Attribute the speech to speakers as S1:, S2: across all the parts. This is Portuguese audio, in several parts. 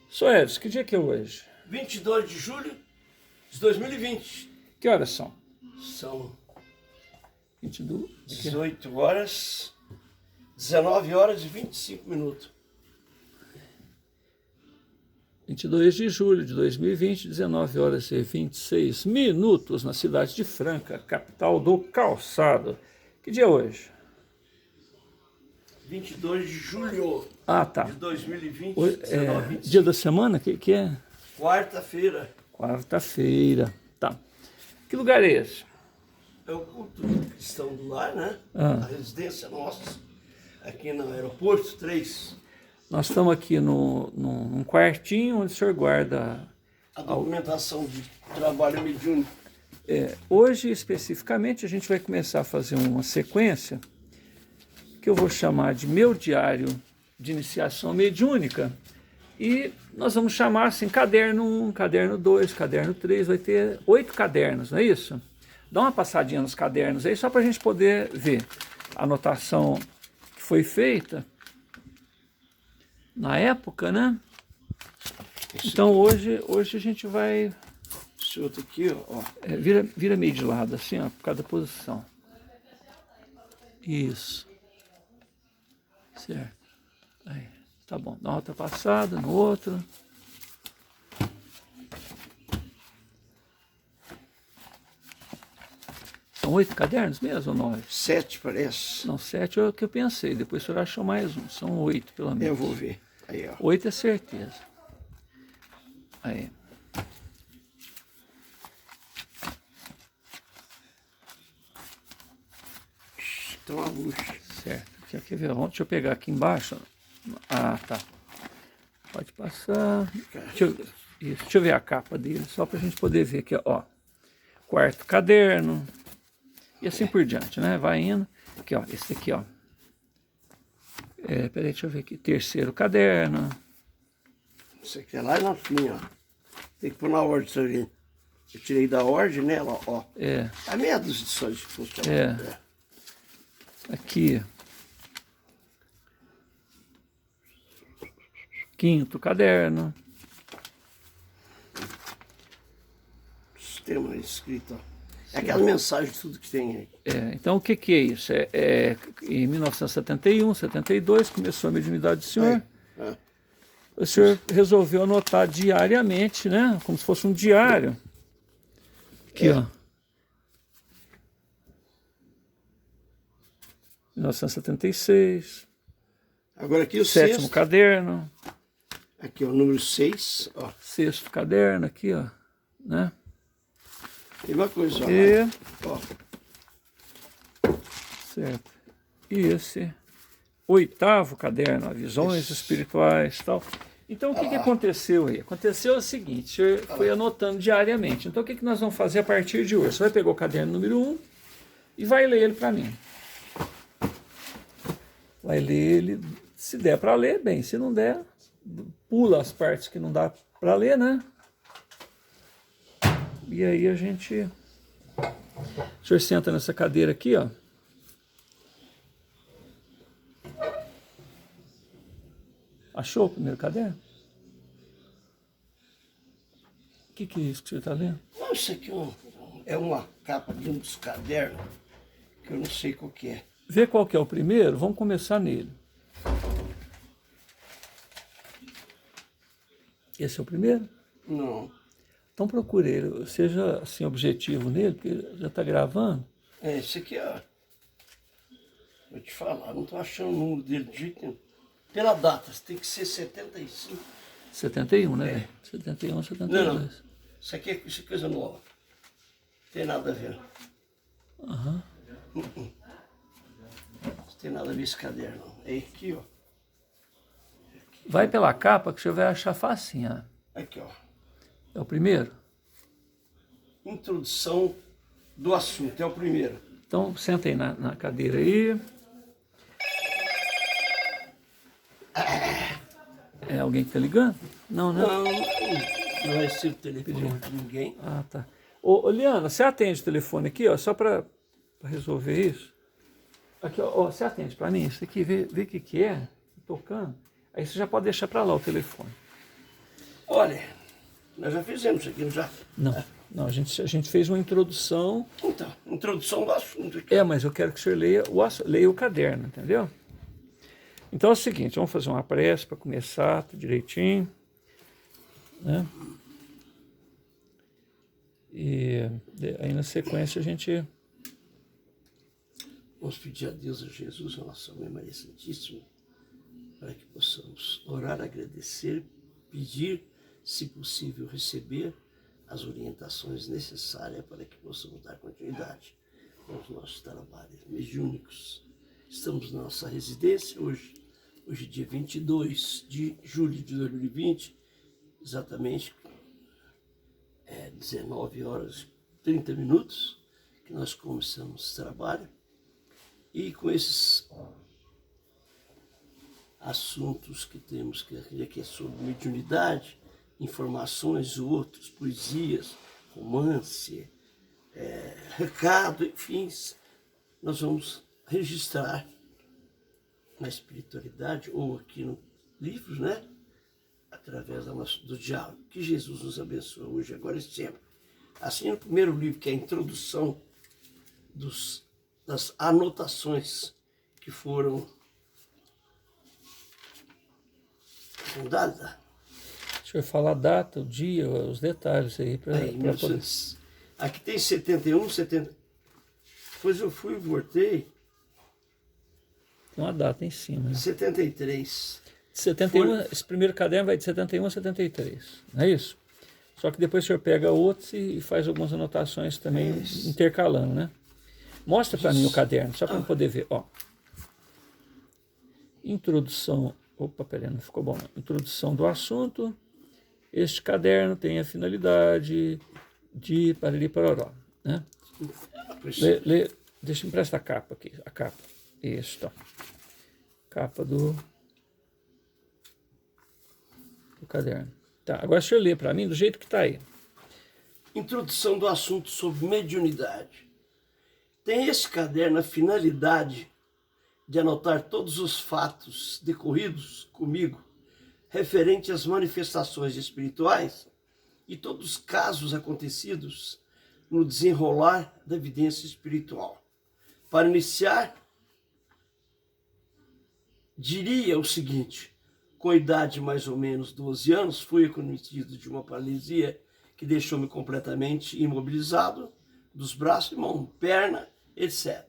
S1: Soedes, que dia que é hoje?
S2: 22 de julho de 2020.
S1: Que horas são?
S2: São
S1: 22?
S2: 18 horas, 19 horas e 25 minutos.
S1: 22 de julho de 2020, 19 horas e 26 minutos, na cidade de Franca, capital do calçado. Que dia é hoje?
S2: 22 de julho
S1: Ah, tá.
S2: de 2020,
S1: Hoje,
S2: 19, 25.
S1: dia da semana? Que é?
S2: Quarta-feira.
S1: Quarta-feira. Tá. Que lugar é esse?
S2: É o culto cristão do lar, né?
S1: Ah.
S2: A residência nossa, aqui no aeroporto 3.
S1: Nós estamos aqui num quartinho onde o senhor guarda...
S2: A documentação de trabalho mediúnico.
S1: Hoje, especificamente, a gente vai começar a fazer uma sequência que eu vou chamar de Meu Diário de Iniciação Mediúnica, e nós vamos chamar assim, caderno 1, caderno 2, caderno 3, vai ter 8 cadernos, não é isso? Dá uma passadinha nos cadernos aí, só para a gente poder ver a anotação que foi feita na época, né? Então hoje a gente vai...
S2: Esse outro aqui, ó.
S1: Vira meio de lado, assim, ó, por cada posição. Isso. Certo. Aí, tá bom. Dá uma outra passada no outro. São 8 cadernos mesmo ou 9?
S2: 7 parece.
S1: Não, 7 é o que eu pensei. Depois o senhor achou mais um. São 8, pelo menos.
S2: Eu vou ver. Aí, ó.
S1: 8 é certeza. Aí.
S2: Então a luz.
S1: Certo. Quer ver? Deixa eu pegar aqui embaixo. Ah, tá. Pode passar. Deixa eu ver a capa dele, só para a gente poder ver aqui, ó. Quarto caderno. E assim por diante, né? Vai indo. Aqui, ó. Esse aqui, ó. Peraí, deixa eu ver aqui. Terceiro caderno.
S2: Isso aqui é lá na fim, ó. Tem que pôr na ordem isso ali. Eu tirei da ordem, né? Ó. A meia dúzia de só de funcionar.
S1: Aqui. Quinto caderno.
S2: Sistema escrito, ó. É aquela mensagem de tudo que tem aí.
S1: Então o que é isso? Em 1971, 72, começou a mediunidade do senhor. O senhor resolveu anotar diariamente, né? Como se fosse um diário. Aqui, ó. 1976.
S2: Agora aqui o
S1: sétimo
S2: sexto.
S1: caderno.
S2: Aqui, ó, número 6, ó.
S1: Sexto caderno, aqui, ó. Né?
S2: Tem uma coisa, ó. Ó.
S1: Certo. E esse oitavo caderno, ó, visões espirituais e tal. Então, o que aconteceu aí? Aconteceu o seguinte, o senhor foi anotando diariamente. Então, o que nós vamos fazer a partir de hoje? Você vai pegar o caderno número 1 e vai ler ele para mim. Vai ler ele, se der para ler, bem. Se não der, pula as partes que não dá para ler, né? E aí a gente... O senhor senta nessa cadeira aqui, ó. Achou o primeiro caderno? O que é isso que o senhor está lendo?
S2: Não, isso aqui é uma capa de um dos cadernos, que eu não sei qual que é.
S1: Vê qual que é o primeiro, vamos começar nele. Esse é o primeiro?
S2: Não.
S1: Então procure ele, seja assim objetivo nele, porque já está gravando.
S2: Esse aqui, ó. Vou te falar, não estou achando o número dele de jeito nenhum. Pela data, tem que ser 75.
S1: 71, né, velho? 71, 72.
S2: Não. Isso aqui é coisa nova. Não tem nada a ver.
S1: Aham.
S2: Não tem nada a ver esse caderno, não. É aqui, ó.
S1: Vai pela capa que o senhor vai achar facinho, ó.
S2: Aqui, ó.
S1: É o primeiro?
S2: Introdução do assunto, é o primeiro.
S1: Então, senta aí na cadeira aí. É alguém que está ligando? Não, né?
S2: Não recebo telefone de ninguém.
S1: Ah, tá. Ô, Liana, você atende o telefone aqui, ó, só para resolver isso? Aqui, ó, você atende para mim? Isso aqui, vê o que é, tocando. Aí você já pode deixar para lá o telefone.
S2: Olha, nós já fizemos isso aqui, não já?
S1: Não, a gente fez uma introdução.
S2: Então, introdução do assunto aqui.
S1: Mas eu quero que o senhor leia o caderno, entendeu? Então é o seguinte, vamos fazer uma prece para começar, tudo direitinho, né? E aí na sequência a gente...
S2: Vamos pedir a Deus, a Jesus, a nossa Mãe Maria Santíssima, para que possamos orar, agradecer, pedir, se possível, receber as orientações necessárias para que possamos dar continuidade aos nossos trabalhos mediúnicos. Estamos na nossa residência hoje dia 22 de julho de 2020, exatamente 19 horas e 30 minutos, que nós começamos o trabalho. E com esses assuntos que temos que é sobre mediunidade, informações, outros, poesias, romance, recado, enfim, nós vamos registrar na espiritualidade ou aqui no livro, né? Através do diálogo. Que Jesus nos abençoe hoje, agora e sempre. Assim, no primeiro livro, que é a introdução das anotações que foram dadas.
S1: Deixa eu falar a data, o dia, os detalhes aí. Poder...
S2: Aqui tem 71, 70. Depois eu fui e voltei.
S1: Tem uma data em cima. Né?
S2: 73.
S1: 71, esse primeiro caderno vai de 71 a 73, não é isso? Só que depois o senhor pega outros e faz algumas anotações também, intercalando, né? Mostra para mim o caderno, só para eu poder ver. Ó. Introdução. Opa, peraí, não ficou bom. Não. Introdução do assunto. Este caderno tem a finalidade de pariri paroró, né? Deixa eu emprestar a capa aqui. A capa. Isso, ó. Capa do caderno. Tá, agora deixa eu ler para mim do jeito que está aí.
S2: Introdução do assunto sobre mediunidade. Tem esse caderno a finalidade de anotar todos os fatos decorridos comigo referente às manifestações espirituais e todos os casos acontecidos no desenrolar da evidência espiritual. Para iniciar, diria o seguinte: com a idade de mais ou menos 12 anos, fui acometido de uma paralisia que deixou-me completamente imobilizado dos braços e mãos, perna, etc.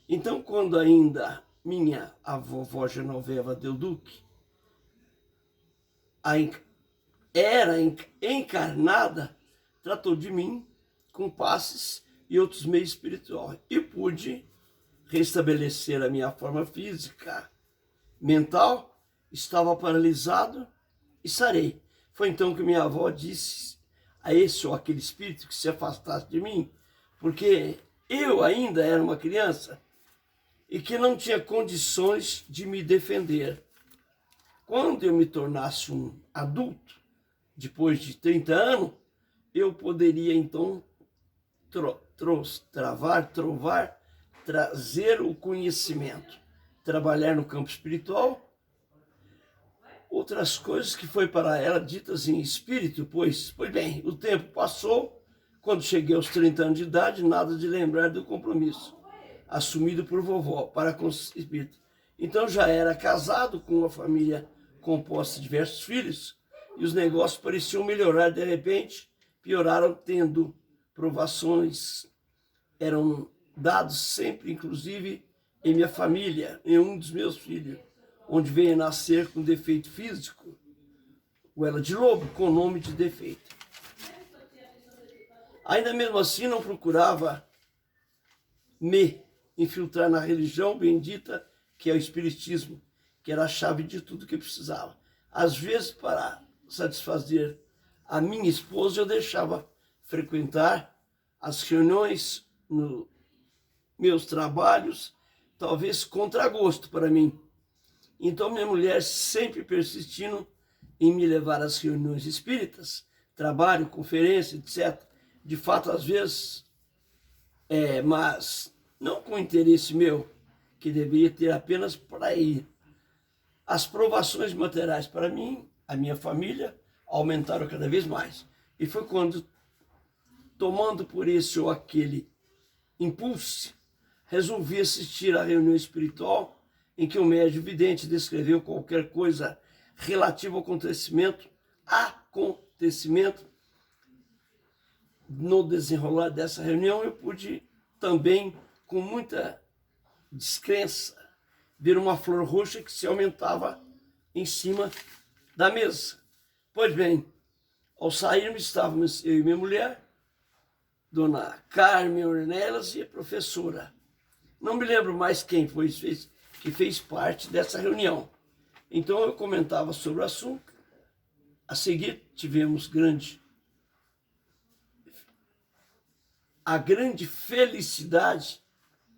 S2: Então, quando ainda minha avó Genoveva Del Duque era encarnada, tratou de mim com passes e outros meios espirituais. E pude restabelecer a minha forma física, mental, estava paralisado e sarei. Foi então que minha avó disse a esse ou aquele espírito que se afastasse de mim, porque eu ainda era uma criança e que não tinha condições de me defender. Quando eu me tornasse um adulto, depois de 30 anos, eu poderia então trazer o conhecimento, trabalhar no campo espiritual. Outras coisas que foi para ela ditas em espírito, pois bem, o tempo passou, quando cheguei aos 30 anos de idade, nada de lembrar do compromisso assumido por vovó para com o espírito. Então já era casado com uma família composta de diversos filhos e os negócios pareciam melhorar, de repente pioraram, tendo provações, eram dados sempre, inclusive em minha família, em um dos meus filhos, onde veio a nascer com defeito físico, goela de lobo, com nome de defeito. Ainda mesmo assim não procurava me infiltrar na religião bendita que é o espiritismo, que era a chave de tudo que precisava. Às vezes, para satisfazer a minha esposa, eu deixava frequentar as reuniões nos meus trabalhos, talvez contra gosto para mim. Então, minha mulher sempre persistindo em me levar às reuniões espíritas, trabalho, conferência, etc. De fato, às vezes, mas não com interesse meu, que deveria ter apenas para ir. As provações materiais para mim, a minha família, aumentaram cada vez mais. E foi quando, tomando por esse ou aquele impulso, resolvi assistir à reunião espiritual em que o médium vidente descreveu qualquer coisa relativa ao acontecimento. No desenrolar dessa reunião, eu pude também, com muita descrença, ver uma flor roxa que se aumentava em cima da mesa. Pois bem, ao sairmos, estávamos eu e minha mulher, Dona Carmen Ornelas e a professora. Não me lembro mais quem foi que fez parte dessa reunião. Então eu comentava sobre o assunto. A seguir tivemos a grande felicidade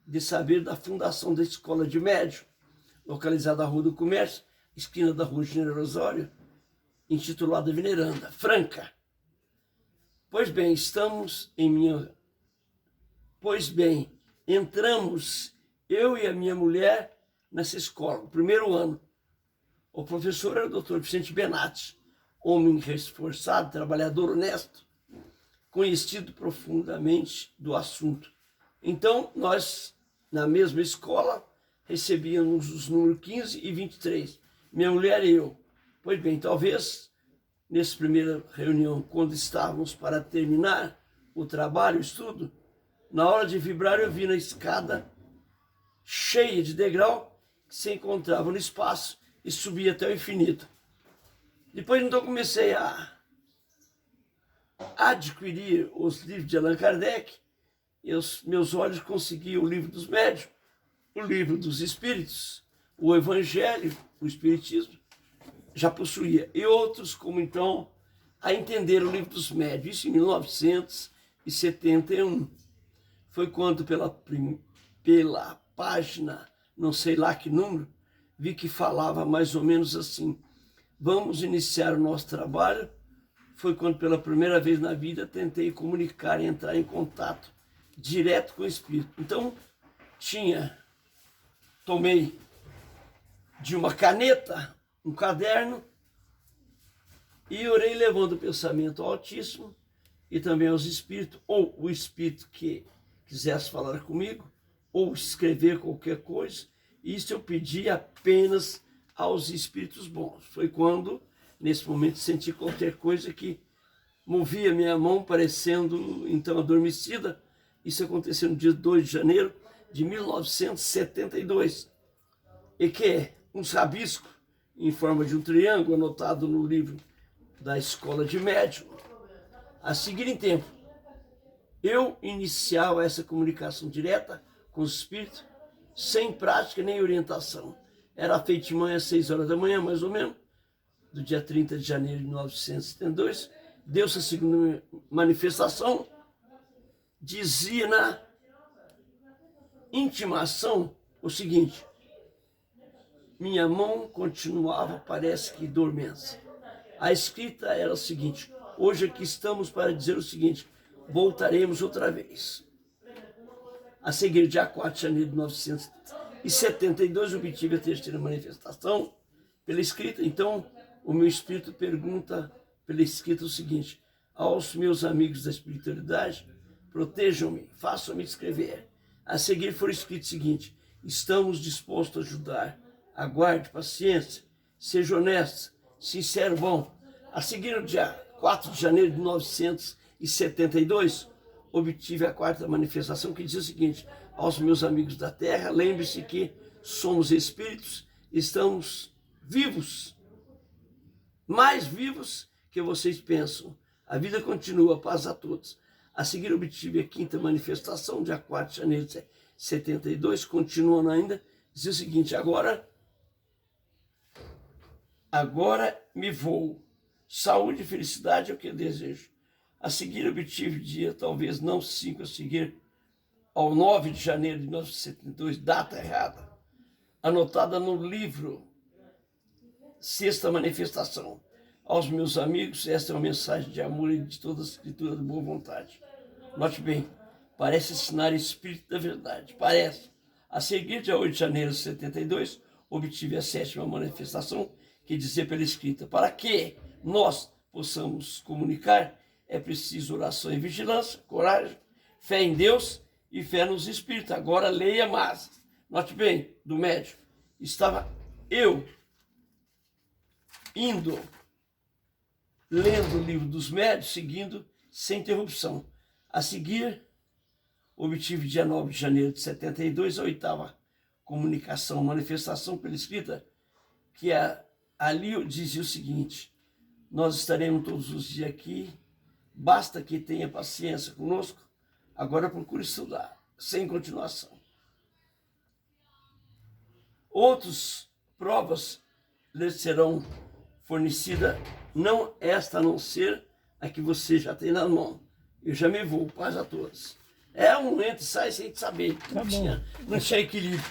S2: de saber da fundação da Escola de Médium, localizada na Rua do Comércio, esquina da Rua General Osório, intitulada Veneranda, Franca. Pois bem, entramos, eu e a minha mulher, nessa escola, no primeiro ano. O professor era o Dr. Vicente Benatti, homem esforçado, trabalhador, honesto, conhecido profundamente do assunto. Então, nós, na mesma escola, recebíamos os números 15 e 23, minha mulher e eu. Pois bem, talvez, nessa primeira reunião, quando estávamos para terminar o trabalho, o estudo, na hora de vibrar, eu vi na escada cheia de degrau que se encontrava no espaço e subia até o infinito. Depois, então, comecei a adquirir os livros de Allan Kardec, e os meus olhos conseguiam o livro dos médiuns, o livro dos espíritos, o Evangelho, o Espiritismo, já possuía. E outros, como então, a entender o livro dos médiuns, isso em 1971. Foi quando, pela página, não sei lá que número, vi que falava mais ou menos assim: vamos iniciar o nosso trabalho. Foi quando, pela primeira vez na vida, tentei comunicar e entrar em contato direto com o Espírito. Então, tomei de uma caneta um caderno e orei levando o pensamento ao Altíssimo e também aos Espíritos, ou o Espírito que quisesse falar comigo, ou escrever qualquer coisa. Isso eu pedi apenas aos Espíritos bons. Foi quando, nesse momento, senti qualquer coisa que movia minha mão, parecendo então adormecida. Isso aconteceu no dia 2 de janeiro de 1972. E que é um rabisco em forma de um triângulo, anotado no livro da Escola de Médium. A seguir em tempo, eu iniciava essa comunicação direta com os espíritos, sem prática nem orientação. Era feito de manhã às 6 horas da manhã, mais ou menos, do dia 30 de janeiro de 1972. Deu-se a segunda manifestação, dizia na intimação o seguinte: minha mão continuava, parece que dormente. A escrita era o seguinte: hoje aqui estamos para dizer o seguinte, voltaremos outra vez. A seguir, dia 4 de janeiro de 1972, obtive a terceira manifestação pela escrita. Então, o meu espírito pergunta pela escrita o seguinte: aos meus amigos da espiritualidade, protejam-me, façam-me escrever. A seguir foi escrito o seguinte: estamos dispostos a ajudar, aguarde paciência, seja honesto, sincero, bom. A seguir, no dia 4 de janeiro de 1972, obtive a quarta manifestação, que diz o seguinte: aos meus amigos da Terra, lembre-se que somos espíritos, estamos vivos, mais vivos que vocês pensam. A vida continua, paz a todos. A seguir, obtive a quinta manifestação, dia 4 de janeiro de 72, continuando ainda, diz o seguinte: agora me vou. Saúde e felicidade é o que eu desejo. A seguir, obtive dia, talvez não 5, a seguir, ao 9 de janeiro de 1972, data errada, anotada no livro Sexta Manifestação. Aos meus amigos, esta é uma mensagem de amor e de toda a escritura de boa vontade. Note bem, parece ensinar o espírito da verdade, parece. A seguir, dia 8 de janeiro de 72, obtive a sétima manifestação, que dizia pela escrita: para que nós possamos comunicar, é preciso oração e vigilância, coragem, fé em Deus e fé nos espíritos. Agora leia mais. Note bem, do médium. Estava eu indo, lendo o livro dos médios, seguindo sem interrupção. A seguir, obtive dia 9 de janeiro de 72 a 8ª comunicação, manifestação pela escrita, que ali dizia o seguinte: nós estaremos todos os dias aqui, basta que tenha paciência conosco, agora procure estudar, sem continuação. Outras provas lhes serão fornecidas, não esta a não ser a que você já tem na mão. Eu já me vou, paz a todos. É um entra e sai sem saber, não tinha equilíbrio.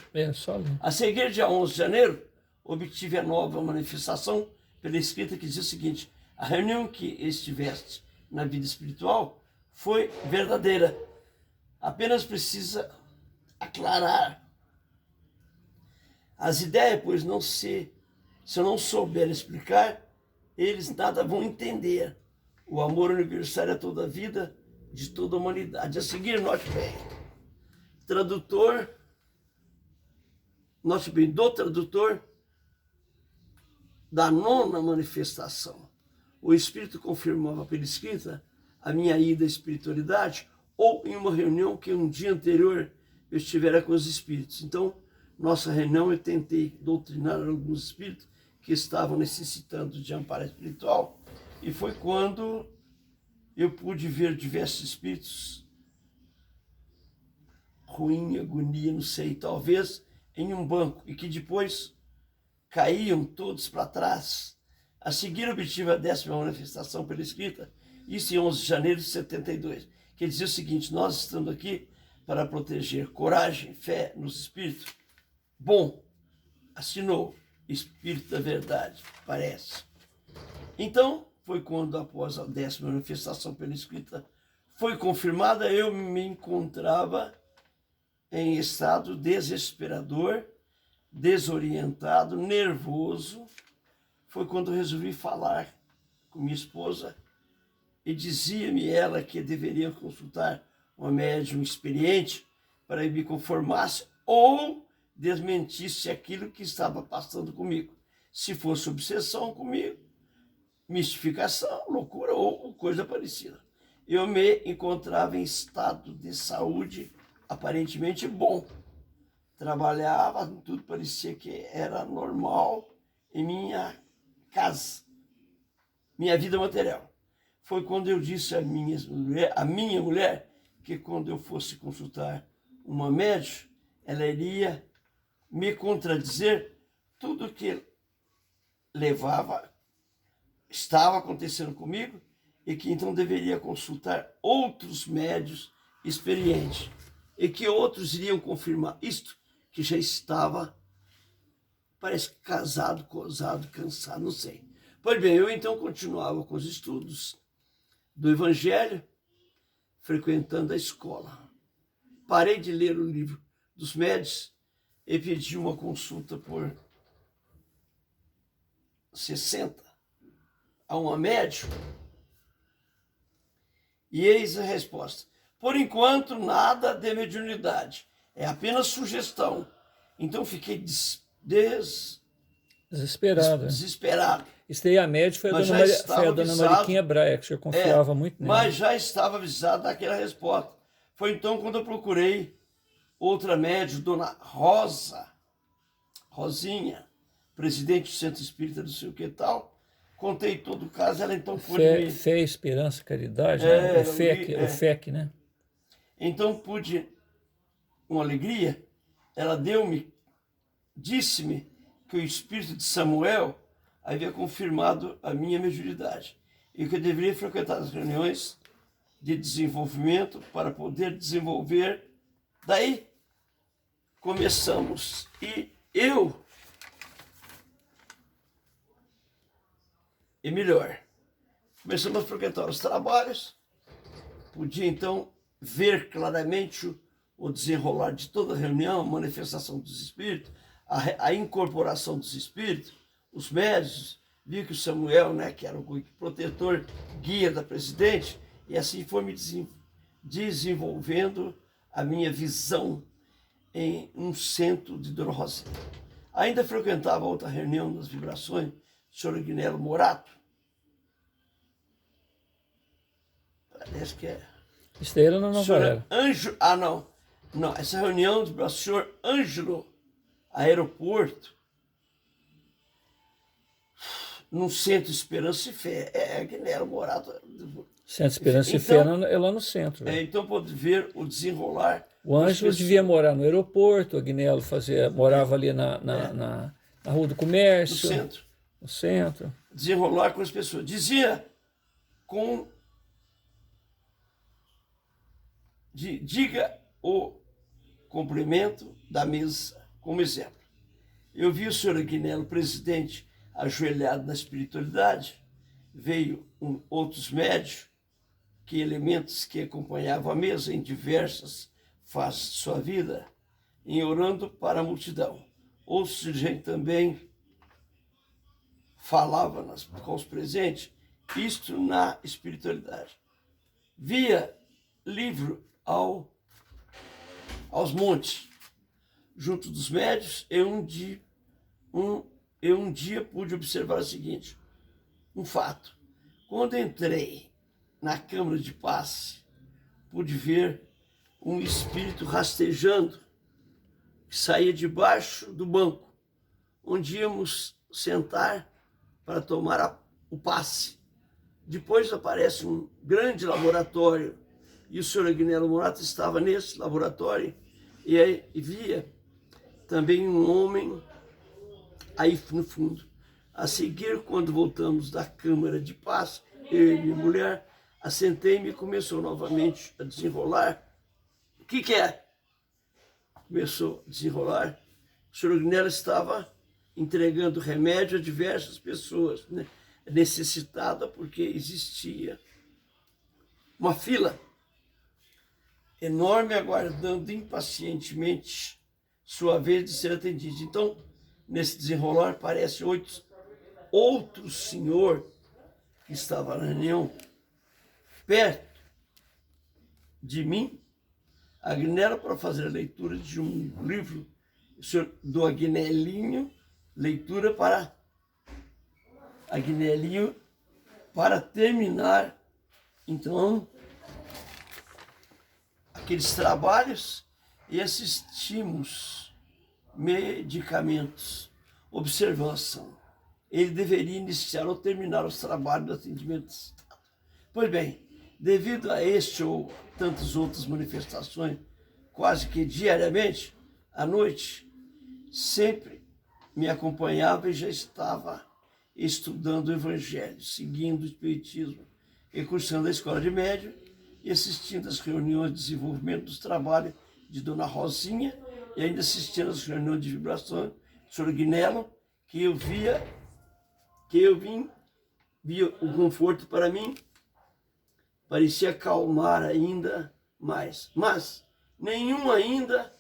S2: A seguir, dia 11 de janeiro, obtive a nova manifestação pela escrita que diz o seguinte: a reunião que estiveste na vida espiritual foi verdadeira. Apenas precisa aclarar as ideias, pois se eu não souber explicar, eles nada vão entender. O amor universal é toda a vida, de toda a humanidade. A seguir, note bem, do tradutor da 9ª manifestação. O Espírito confirmava pela escrita a minha ida à espiritualidade, ou em uma reunião que um dia anterior eu estivera com os espíritos. Então, nossa reunião, eu tentei doutrinar alguns espíritos que estavam necessitando de amparo espiritual, e foi quando eu pude ver diversos espíritos ruim, agonia, não sei, talvez em um banco, e que depois caíam todos para trás. A seguir, obtive a 10ª manifestação pela escrita, isso em 11 de janeiro de 72, que dizia o seguinte: nós estamos aqui para proteger coragem, fé nos espíritos. Bom, assinou Espírito da Verdade, parece. Então, foi quando, após a 10ª manifestação pela escrita foi confirmada, eu me encontrava em estado desesperador, desorientado, nervoso. Foi quando resolvi falar com minha esposa e dizia-me ela que deveria consultar uma médium experiente para que me conformasse ou desmentisse aquilo que estava passando comigo. Se fosse obsessão comigo, mistificação, loucura ou coisa parecida. Eu me encontrava em estado de saúde aparentemente bom. Trabalhava, tudo parecia que era normal em minha casa, minha vida material. Foi quando eu disse à minha mulher que quando eu fosse consultar uma médium, ela iria me contradizer tudo que estava acontecendo comigo, e que então deveria consultar outros médiuns experientes, e que outros iriam confirmar isto, que já estava, parece que casado, cosado, cansado, não sei. Pois bem, eu então continuava com os estudos do Evangelho, frequentando a escola. Parei de ler o livro dos médiuns e pedi uma consulta por 60 a uma médium, e eis a resposta: por enquanto, nada de mediunidade, é apenas sugestão. Então fiquei desesperado.
S1: Isso aí, a médium foi a dona Mariquinha Braia, que eu confiava muito nela.
S2: Mas já estava avisado daquela resposta. Foi então quando eu procurei outra médium, dona Rosinha, presidente do Centro Espírita do sei o que tal. Contei todo o caso, ela então pôde
S1: Fé, esperança, caridade, né? O FEC, né?
S2: Então pude, com alegria, ela disse-me que o espírito de Samuel havia confirmado a minha mediunidade e que eu deveria frequentar as reuniões de desenvolvimento para poder desenvolver. Daí começamos, começamos a frequentar os trabalhos. Podia então ver claramente o desenrolar de toda a reunião, a manifestação dos espíritos, a incorporação dos espíritos, os médiuns, vi que o Samuel, né, que era o protetor, guia da presidente, e assim foi me desenvolvendo a minha visão em um centro de Dona Rosinha. Ainda frequentava outra reunião das vibrações do senhor Agnello Morato. Parece que é.
S1: Isso daí era na Nova Era.
S2: Não, essa reunião do senhor Ângelo, aeroporto, num centro Esperança e Fé. Agnello Morato.
S1: Centro Esperança e Fé é lá no centro.
S2: Então pode ver o desenrolar.
S1: O Ângelo devia morar no aeroporto, o Agnello morava ali na Rua do Comércio. No centro.
S2: Desenrolar com as pessoas. Dizia diga o complemento da mesa como exemplo. Eu vi o senhor Agnello, presidente, ajoelhado na espiritualidade, veio outros médios, elementos que acompanhavam a mesa em diversas fases de sua vida, em orando para a multidão. Outros dirigentes também falavam com os presentes, isto na espiritualidade. Via livro aos montes, junto dos médios, eu um dia pude observar o seguinte, um fato. Quando entrei na Câmara de Passe, pude ver um espírito rastejando, que saía debaixo do banco, onde íamos sentar para tomar o passe. Depois aparece um grande laboratório, e o senhor Agnello Morato estava nesse laboratório, e aí via também um homem aí no fundo. A seguir, quando voltamos da Câmara de Paz, eu e minha mulher, assentei-me e começou novamente a desenrolar. O que é? Começou a desenrolar. O senhor Agnello estava entregando remédio a diversas pessoas, né, necessitadas, porque existia uma fila enorme aguardando impacientemente sua vez de ser atendido. Então, nesse desenrolar, parece outro senhor que estava na reunião perto de mim, Agnello, para fazer a leitura de um livro do Agnelinho, leitura para Agnelinho, para terminar, então, aqueles trabalhos e assistimos medicamentos, observação. Ele deveria iniciar ou terminar os trabalhos do atendimento do Estado. Pois bem, devido a este ou tantas outras manifestações, quase que diariamente, à noite, sempre me acompanhava e já estava estudando o Evangelho, seguindo o Espiritismo, recursando a escola de médium e assistindo às reuniões de desenvolvimento dos trabalhos de Dona Rosinha e ainda assistindo às reuniões de vibrações do senhor Agnello, que eu via o conforto para mim, parecia acalmar ainda mais, mas nenhum ainda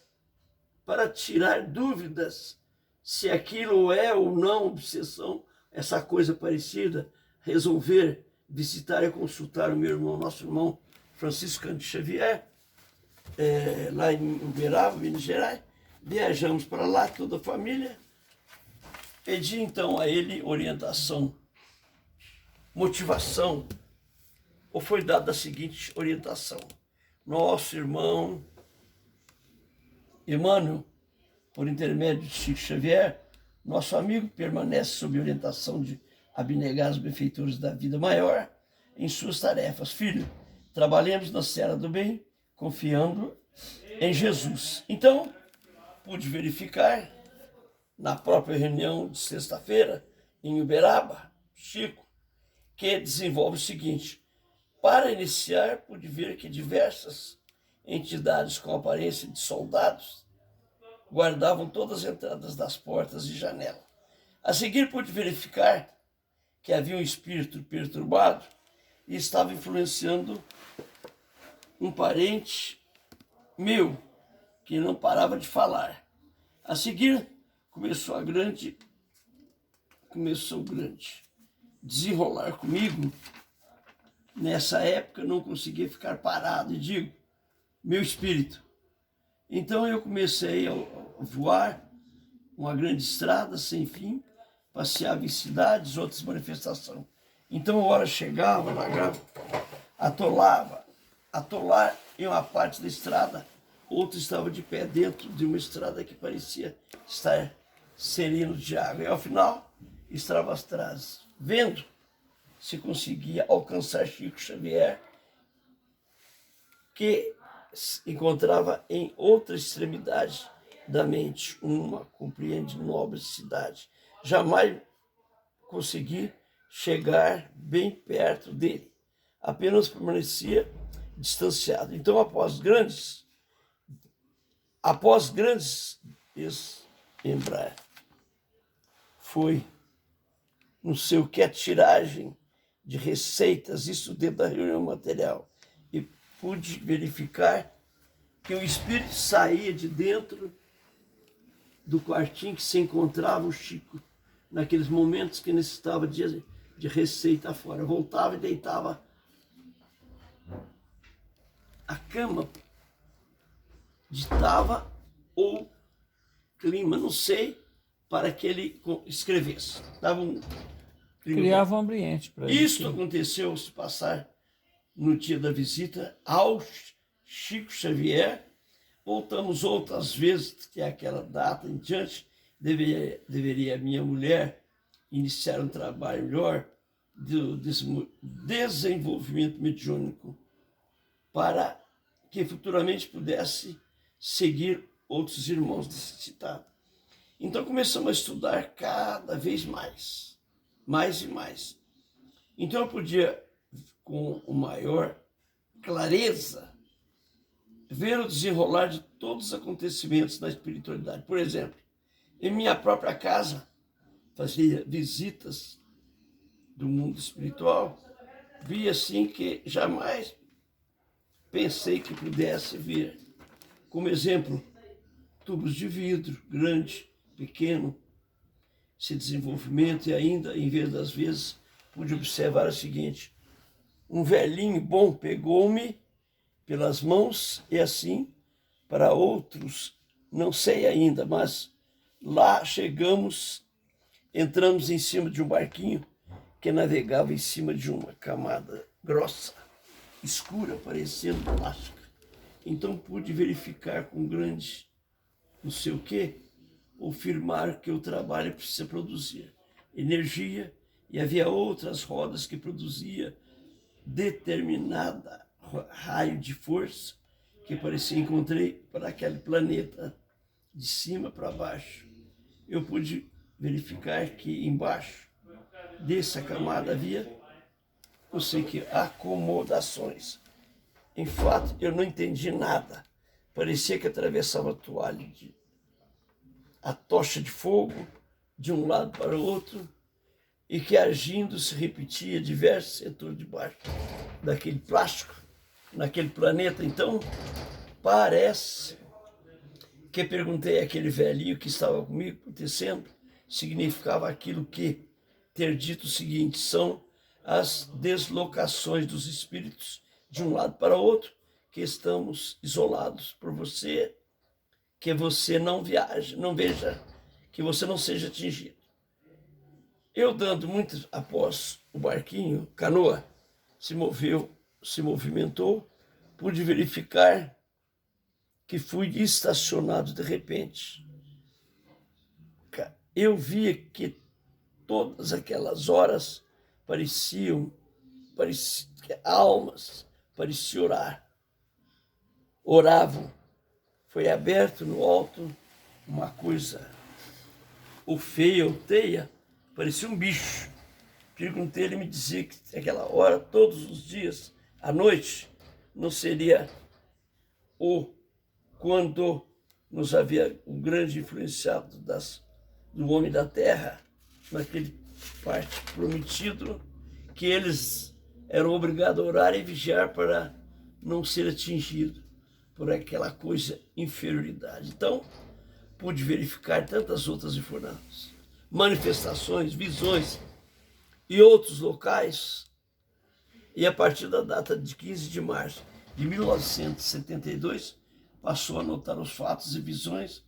S2: para tirar dúvidas se aquilo é ou não obsessão, essa coisa parecida, resolver visitar e consultar o meu irmão, nosso irmão Francisco Cândido Xavier, lá em Uberaba, Minas Gerais. Viajamos para lá, toda a família. Pedi então a ele orientação, motivação, ou foi dada a seguinte orientação. Nosso irmão Emmanuel, por intermédio de Chico Xavier, nosso amigo, permanece sob orientação de abnegar os benfeitores da vida maior em suas tarefas. Filho, trabalhemos na seara do bem, confiando em Jesus. Então, pude verificar, na própria reunião de sexta-feira, em Uberaba, Chico, que desenvolve o seguinte. Para iniciar, pude ver que diversas entidades com aparência de soldados guardavam todas as entradas das portas e janelas. A seguir, pude verificar que havia um espírito perturbado e estava influenciando um parente meu, que não parava de falar. A seguir, começou grande. desenrolar comigo, nessa época não conseguia ficar parado, e digo, meu espírito. Então eu comecei a voar uma grande estrada sem fim, passeava em cidades, outras manifestações. Então, a hora chegava na grava, atolar em uma parte da estrada, outro estava de pé dentro de uma estrada que parecia estar sereno de água. E ao final, estava atrás, vendo se conseguia alcançar Chico Xavier, que se encontrava em outra extremidade da mente, uma compreende nobre cidade. Jamais consegui chegar bem perto dele, apenas permanecia distanciado. Então, após grandes desmembrar, foi no seu que a tiragem de receitas, isso dentro da reunião material, e pude verificar que o espírito saía de dentro do quartinho que se encontrava o Chico, naqueles momentos que necessitava de receita fora. Voltava e deitava a cama, ditava ou clima, não sei, para que ele escrevesse. Dava um clima.
S1: Criava um ambiente para ele.
S2: Isso aconteceu se passar no dia da visita ao Chico Xavier. Voltamos outras vezes, que é aquela data em diante, deveria minha mulher iniciar um trabalho melhor do desenvolvimento mediúnico para que futuramente pudesse seguir outros irmãos necessitados. Então começamos a estudar cada vez mais e mais. Então eu podia, com maior clareza, ver o desenrolar de todos os acontecimentos da espiritualidade. Por exemplo, em minha própria casa, fazia visitas do mundo espiritual, vi assim que jamais pensei que pudesse ver. Como exemplo, tubos de vidro, grande, pequeno, esse desenvolvimento, e ainda, em vez das vezes, pude observar o seguinte: um velhinho bom pegou-me pelas mãos e assim, para outros, não sei ainda, mas lá chegamos, entramos em cima de um barquinho que navegava em cima de uma camada grossa, escura, parecendo plástica. Então pude verificar com grande não sei o quê, afirmar que o trabalho precisa produzir energia, e havia outras rodas que produzia determinada raio de força que parecia encontrei para aquele planeta de cima para baixo. Eu pude verificar que embaixo dessa camada havia, eu sei que acomodações. Em fato, eu não entendi nada. Parecia que atravessava a tocha de fogo de um lado para o outro, e que agindo se repetia diversos setores debaixo daquele plástico, naquele planeta. Então, parece que perguntei àquele velhinho que estava comigo, acontecendo, significava aquilo que ter dito o seguinte: são as deslocações dos espíritos de um lado para o outro, que estamos isolados por você, que você não viaje, não veja, que você não seja atingido. Eu dando muito após o barquinho, canoa, se movimentou, pude verificar que fui estacionado de repente. Eu via que todas aquelas horas pareciam almas, pareciam orar. Oravam. Foi aberto no alto uma coisa, ou feia, ou teia, parecia um bicho. Perguntei, ele me dizia que naquela hora, todos os dias, à noite, não seria quando nos havia um grande influenciado do homem da terra, naquele parte prometido, que eles eram obrigados a orar e vigiar para não ser atingido por aquela coisa, inferioridade. Então, pude verificar tantas outras informações, manifestações, visões, e outros locais, e a partir da data de 15 de março de 1972, passou a anotar os fatos e visões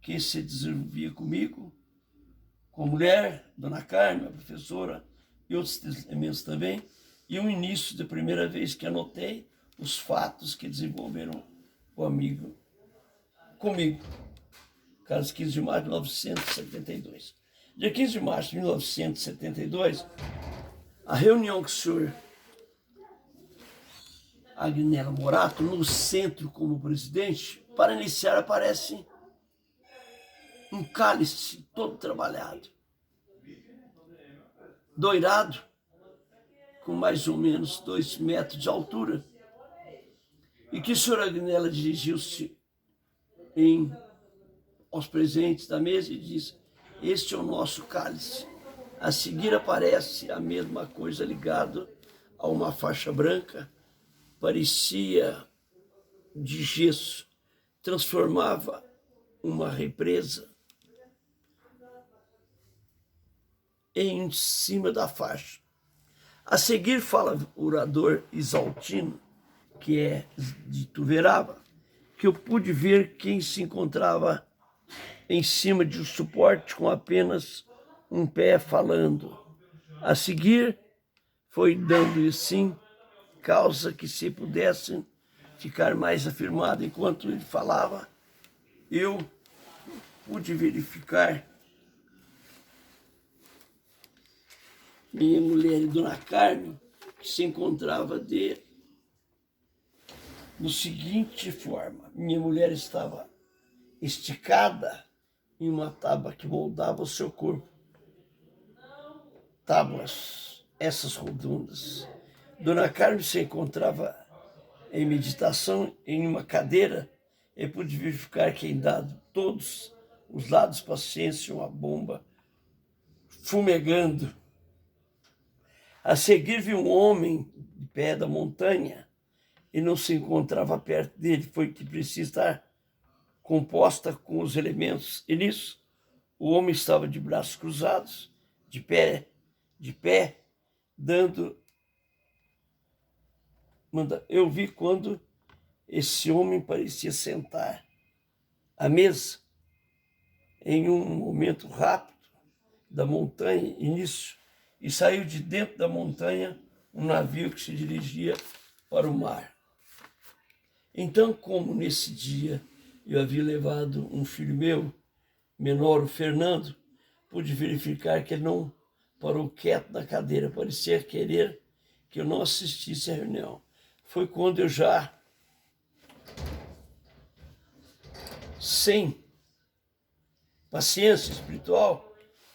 S2: que se desenvolvia comigo, com a mulher, Dona Carmen, a professora, e outros elementos também, e o início da primeira vez que anotei os fatos que desenvolveram o amigo comigo. Caso 15 de março de 1972. Dia 15 de março de 1972, a reunião que o senhor Agnello Morato, no centro como presidente, para iniciar aparece um cálice todo trabalhado, doirado, com mais ou menos 2 metros de altura, e que o senhor Agnello dirigiu-se aos presentes da mesa e disse: este é o nosso cálice. A seguir aparece a mesma coisa ligado a uma faixa branca, parecia de gesso, transformava uma represa em cima da faixa. A seguir fala o orador Isaltino, que é de Tuverava, que eu pude ver quem se encontrava em cima de um suporte com apenas um pé falando. A seguir foi dando assim causa que se pudessem ficar mais afirmado. Enquanto ele falava, eu pude verificar minha mulher e Dona Carmen, que se encontrava no seguinte forma: minha mulher estava esticada em uma tábua que moldava o seu corpo. Tábuas, essas redondas. Dona Carmen se encontrava em meditação em uma cadeira e pude verificar que em dado todos os lados paciência uma bomba fumegando. A seguir vi um homem de pé da montanha e não se encontrava perto dele, foi que precisa estar composta com os elementos. E nisso, o homem estava de braços cruzados, de pé, dando... Eu vi quando esse homem parecia sentar à mesa em um momento rápido da montanha, e saiu de dentro da montanha um navio que se dirigia para o mar. Então, como nesse dia eu havia levado um filho meu, menor, o Fernando, pude verificar que ele não parou quieto na cadeira, parecia querer que eu não assistisse à reunião. Foi quando eu já, sem paciência espiritual,